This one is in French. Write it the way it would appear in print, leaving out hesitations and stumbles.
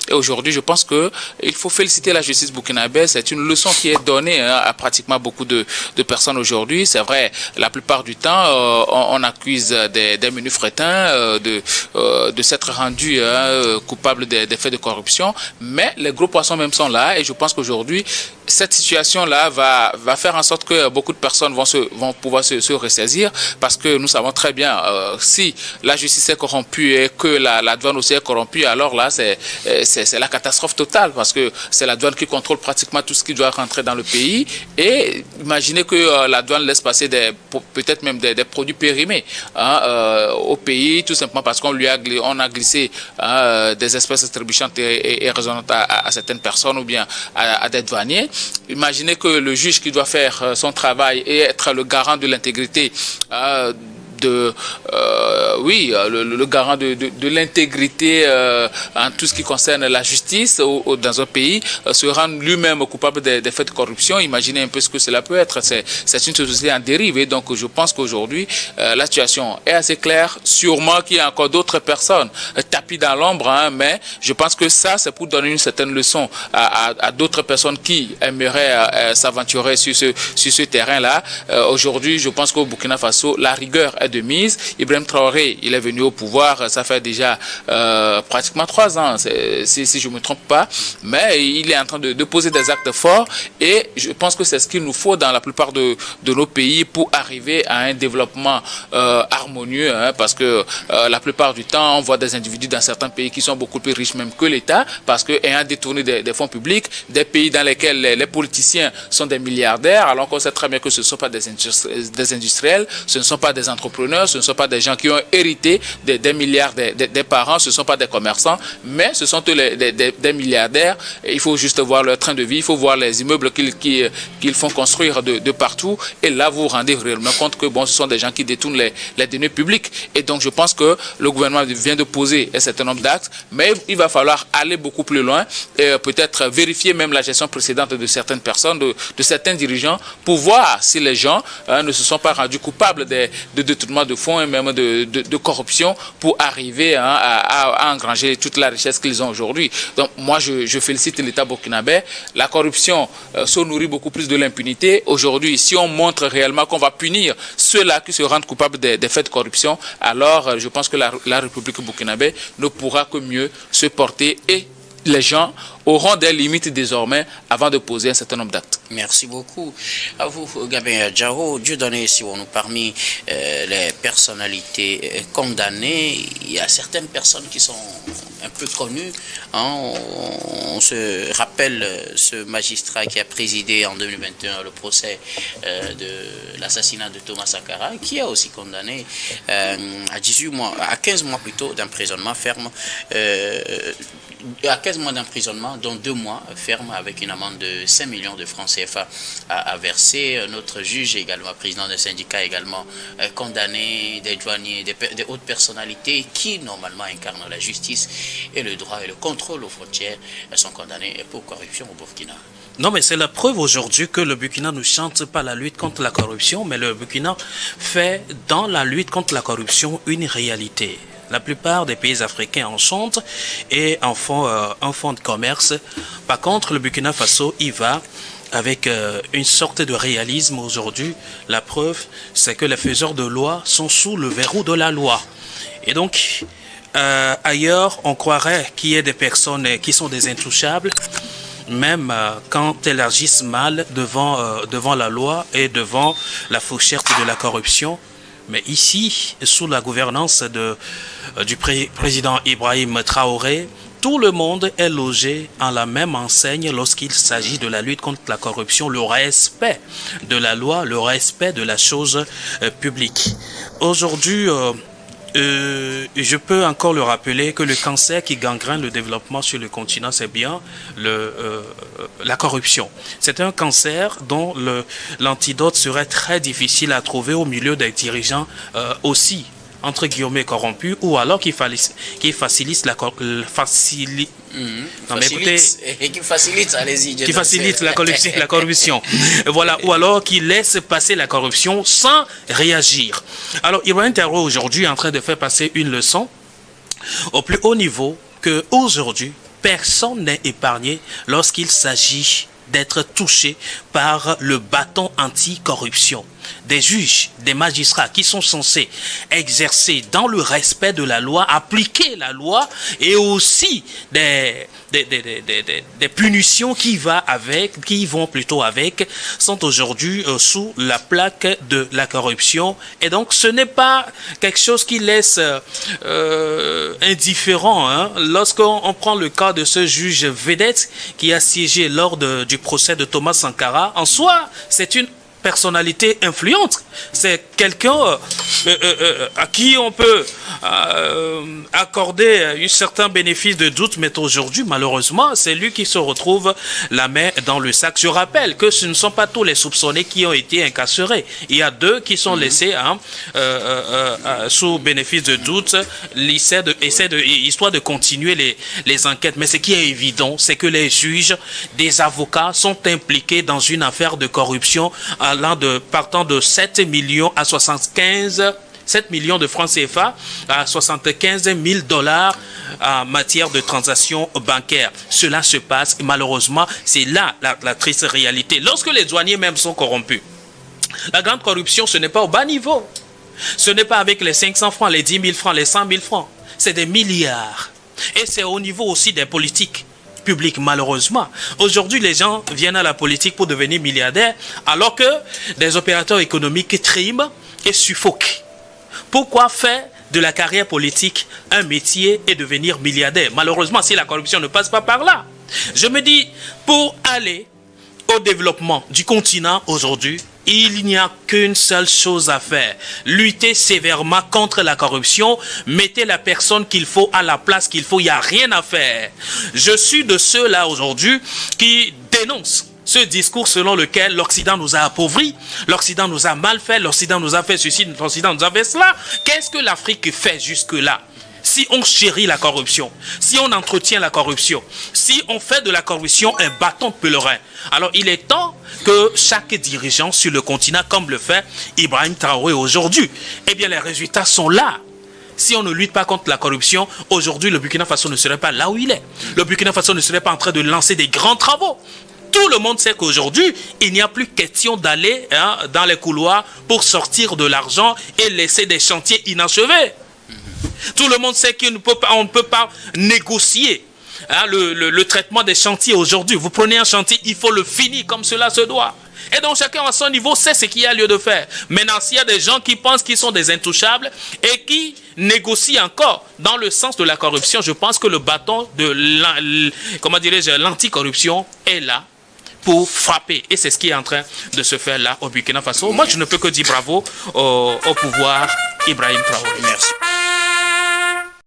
Et aujourd'hui, je pense qu'il faut féliciter la justice burkinabé. C'est une leçon qui est donnée à pratiquement beaucoup de personnes aujourd'hui. C'est vrai, la plupart du temps, on accuse des menus frétins de s'être rendus coupables des faits de corruption. Mais les gros poissons même sont là. Et je pense qu'aujourd'hui, cette situation-là va faire en sorte que beaucoup de personnes vont pouvoir se ressaisir, parce que nous savons très bien, si la justice est corrompue et que la douane aussi est corrompue, alors là, c'est la catastrophe totale, parce que c'est la douane qui contrôle pratiquement tout ce qui doit rentrer dans le pays. Et imaginez que la douane laisse passer peut-être même des produits périmés au pays, tout simplement parce qu'on a glissé des espèces trébuchantes et résonnantes à certaines personnes ou bien à des douaniers. Imaginez que le juge qui doit faire son travail et être le garant de l'intégrité le garant de l'intégrité en tout ce qui concerne la justice dans un pays, se rendre lui-même coupable des faits de corruption. Imaginez un peu ce que cela peut être. C'est une société en dérive. Et donc je pense qu'aujourd'hui, la situation est assez claire. Sûrement qu'il y a encore d'autres personnes tapis dans l'ombre, mais je pense que ça, c'est pour donner une certaine leçon à d'autres personnes qui aimeraient s'aventurer sur ce terrain-là. Aujourd'hui, je pense qu'au Burkina Faso, la rigueur est de mise. Ibrahim Traoré, il est venu au pouvoir, ça fait déjà pratiquement 3 ans, si je ne me trompe pas, mais il est en train de poser des actes forts, et je pense que c'est ce qu'il nous faut dans la plupart de nos pays pour arriver à un développement harmonieux, parce que la plupart du temps, on voit des individus dans certains pays qui sont beaucoup plus riches même que l'État, parce que ayant détourné des fonds publics, des pays dans lesquels les politiciens sont des milliardaires, alors qu'on sait très bien que ce ne sont pas des industriels, ce ne sont pas des entrepreneurs, ce ne sont pas des gens qui ont hérité des milliards des parents, ce ne sont pas des commerçants, mais ce sont des milliardaires. Et il faut juste voir leur train de vie, il faut voir les immeubles qu'ils font construire de partout. Et là, vous vous rendez réellement compte que ce sont des gens qui détournent les deniers publics. Et donc, je pense que le gouvernement vient de poser un certain nombre d'actes, mais il va falloir aller beaucoup plus loin et peut-être vérifier même la gestion précédente de certaines personnes, de certains dirigeants, pour voir si les gens ne se sont pas rendus coupables de détournement de fonds et même de corruption pour arriver à engranger toute la richesse qu'ils ont aujourd'hui. Donc moi je félicite l'État burkinabé. La corruption se nourrit beaucoup plus de l'impunité. Aujourd'hui, si on montre réellement qu'on va punir ceux-là qui se rendent coupables des faits de corruption, alors je pense que la République burkinabé ne pourra que mieux se porter, et les gens auront des limites désormais avant de poser un certain nombre d'actes. Merci beaucoup. À vous, Gabin Djao. Dieu donné, si on nous parmi les personnalités condamnées, il y a certaines personnes qui sont un peu connues. On se rappelle ce magistrat qui a présidé en 2021 le procès de l'assassinat de Thomas Sankara, qui a aussi condamné à 18 mois, à 15 mois plutôt d'emprisonnement ferme. À 15 mois d'emprisonnement, dont 2 mois ferme, avec une amende de 5 millions de francs CFA à verser. Notre juge également, président d'un syndicat également, condamné, des douaniers, des hautes personnalités qui normalement incarnent la justice et le droit et le contrôle aux frontières, sont condamnés pour corruption au Burkina. Non, mais c'est la preuve aujourd'hui que le Burkina ne chante pas la lutte contre la corruption, mais le Burkina fait dans la lutte contre la corruption une réalité. La plupart des pays africains en chantent et en font un fonds de commerce. Par contre, le Burkina Faso y va avec une sorte de réalisme aujourd'hui. La preuve, c'est que les faiseurs de loi sont sous le verrou de la loi. Et donc, ailleurs, on croirait qu'il y ait des personnes qui sont des intouchables, même quand elles agissent mal devant la loi et devant la fourchette de la corruption. Mais ici, sous la gouvernance du président Ibrahim Traoré, tout le monde est logé en la même enseigne lorsqu'il s'agit de la lutte contre la corruption, le respect de la loi, le respect de la chose publique. Aujourd'hui, je peux encore le rappeler que le cancer qui gangrène le développement sur le continent, c'est bien la corruption. C'est un cancer dont l'antidote serait très difficile à trouver au milieu des dirigeants aussi, entre guillemets, corrompus, ou alors qui facilite la corruption. Voilà, ou alors qui laisse passer la corruption sans réagir. Alors, Ibrahim Traoré aujourd'hui est en train de faire passer une leçon au plus haut niveau que aujourd'hui personne n'est épargné lorsqu'il s'agit d'être touché par le bâton anti-corruption. Des juges, des magistrats qui sont censés exercer dans le respect de la loi, appliquer la loi, et aussi des punitions qui vont plutôt avec, sont aujourd'hui sous la plaque de la corruption. Et donc ce n'est pas quelque chose qui laisse indifférent. Hein. Lorsqu'on prend le cas de ce juge vedette qui a siégé lors du procès de Thomas Sankara, en soi, c'est une personnalité influente. C'est quelqu'un à qui on peut accorder un certain bénéfice de doute, mais aujourd'hui, malheureusement, c'est lui qui se retrouve la main dans le sac. Je rappelle que ce ne sont pas tous les soupçonnés qui ont été incarcérés. Il y a 2 qui sont laissés sous bénéfice de doute, histoire de continuer les enquêtes. Mais ce qui est évident, c'est que les juges, des avocats sont impliqués dans une affaire de corruption partant de 7 millions à 7 millions de francs CFA à 75 000 $ en matière de transactions bancaires. Cela se passe et malheureusement, c'est là la triste réalité. Lorsque les douaniers même sont corrompus, la grande corruption, ce n'est pas au bas niveau. Ce n'est pas avec les 500 francs, les 10 000 francs, les 100 000 francs. C'est des milliards. Et c'est au niveau aussi des politiques public, malheureusement. Aujourd'hui, les gens viennent à la politique pour devenir milliardaires, alors que des opérateurs économiques triment et suffoquent. Pourquoi faire de la carrière politique un métier et devenir milliardaire? Malheureusement, si la corruption ne passe pas par là. Je me dis, pour aller au développement du continent aujourd'hui, il n'y a qu'une seule chose à faire. Lutter sévèrement contre la corruption. Mettez la personne qu'il faut à la place qu'il faut. Il n'y a rien à faire. Je suis de ceux-là aujourd'hui qui dénoncent ce discours selon lequel l'Occident nous a appauvris, l'Occident nous a mal fait, l'Occident nous a fait ceci, l'Occident nous a fait cela. Qu'est-ce que l'Afrique fait jusque-là? Si on chérit la corruption, si on entretient la corruption, si on fait de la corruption un bâton de pèlerin, alors il est temps que chaque dirigeant sur le continent, comme le fait Ibrahim Traoré aujourd'hui, eh bien les résultats sont là. Si on ne lutte pas contre la corruption, aujourd'hui le Burkina Faso ne serait pas là où il est. Le Burkina Faso ne serait pas en train de lancer des grands travaux. Tout le monde sait qu'aujourd'hui, il n'y a plus question d'aller dans les couloirs pour sortir de l'argent et laisser des chantiers inachevés. Tout le monde sait qu'on ne peut pas négocier le traitement des chantiers aujourd'hui. Vous prenez un chantier, il faut le finir comme cela se doit. Et donc chacun à son niveau sait ce qu'il y a lieu de faire. Maintenant, s'il y a des gens qui pensent qu'ils sont des intouchables et qui négocient encore dans le sens de la corruption, je pense que le bâton de l'anticorruption est là pour frapper. Et c'est ce qui est en train de se faire là au Burkina Faso. Moi, je ne peux que dire bravo au pouvoir Ibrahim Traoré. Merci.